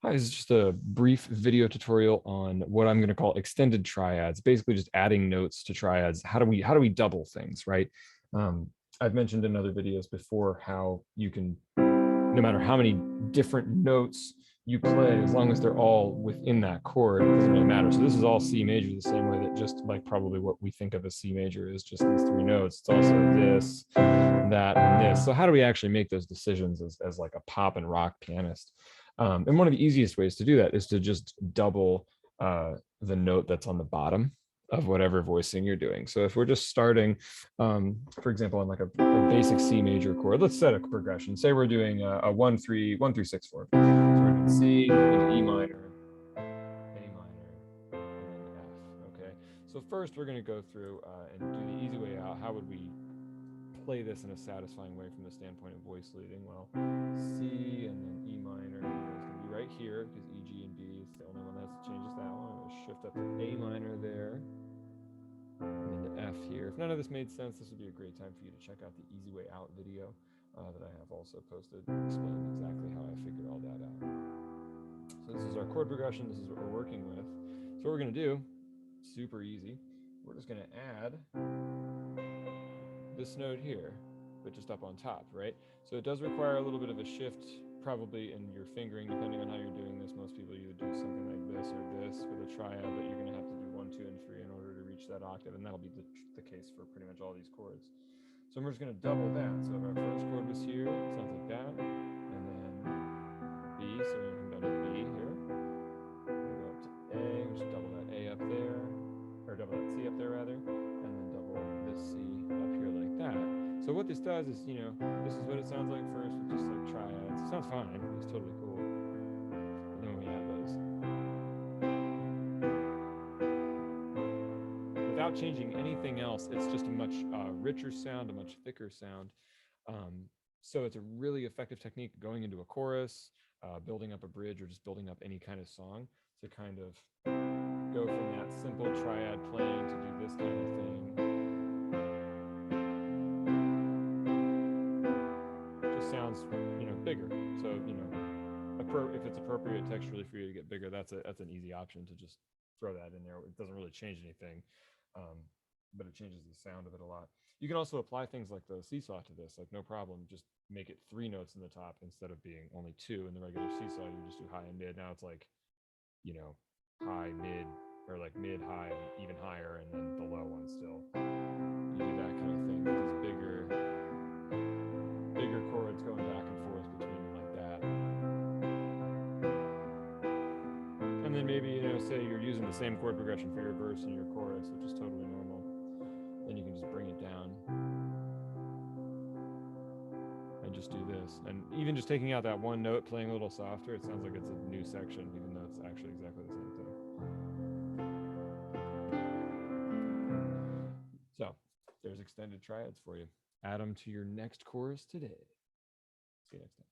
Hi, this is just a brief video tutorial on what I'm going to call extended triads, basically just adding notes to triads. How do we double things, right? I've mentioned in other videos before how you can, no matter how many different notes you play, as long as they're all within that chord, it doesn't really matter. So this is all C major, the same way that just like probably what we think of as C major is just these three notes. It's also this, that, and this. So how do we actually make those decisions as like a pop and rock pianist? And one of the easiest ways to do that is to just double the note that's on the bottom of whatever voicing you're doing. So if we're just starting, for example, on like a basic C major chord, let's set a progression. Say we're doing a 1-3-1-3-6-4. So we're doing C, into E minor, A minor, and then F. Okay. So first we're going to go through and do the easy way out. How would we play this in a satisfying way from the standpoint of voice leading? Well, C and then E minor is going to be right here because E, G, and B is the only one that changes that one. I'm going to shift up to A minor there and then to F here. If none of this made sense, this would be a great time for you to check out the Easy Way Out video that I have also posted explaining exactly how I figured all that out. So this is our chord progression. This is what we're working with. So what we're going to do, super easy, we're just going to add this note here, but just up on top, right? So it does require a little bit of a shift probably in your fingering, depending on how you're doing this. Most people either do something like this or this with a triad, but you're going to have to do 1, 2, and 3 in order to reach that octave, and that'll be the case for pretty much all these chords. So we're just going to double that. So if our first chord was here, it sounds like that, and then B, so we're going to come down to B here. We'll go up to A, we just double that A up there, or double that C up there rather, and then double this C up here like that. So what this does is, this is what it sounds like first with just like triads. It sounds fine, it's totally cool. And then when we add those, without changing anything else, it's just a much richer sound, a much thicker sound. So it's a really effective technique going into a chorus, building up a bridge, or just building up any kind of song to kind of go from that simple triad playing to do this kind of thing. Just sounds, bigger. So, if it's appropriate texturally for you to get bigger, that's an easy option to just throw that in there. It doesn't really change anything, but it changes the sound of it a lot. You can also apply things like the seesaw to this, like no problem. Just make it 3 notes in the top instead of being only 2 in the regular seesaw. You just do high and mid. Now it's like, high, mid, or like mid, high, and even higher, and then the low one still. You do that kind of thing with these bigger chords going back and forth between them like that. And then maybe, say you're using the same chord progression for your verse and your chorus, which is totally normal. Then you can just bring it down and just do this. And even just taking out that one note, playing a little softer, it sounds like it's a new section, even though it's actually exactly the same thing. So there's extended triads for you. Add them to your next chorus today. See you next time.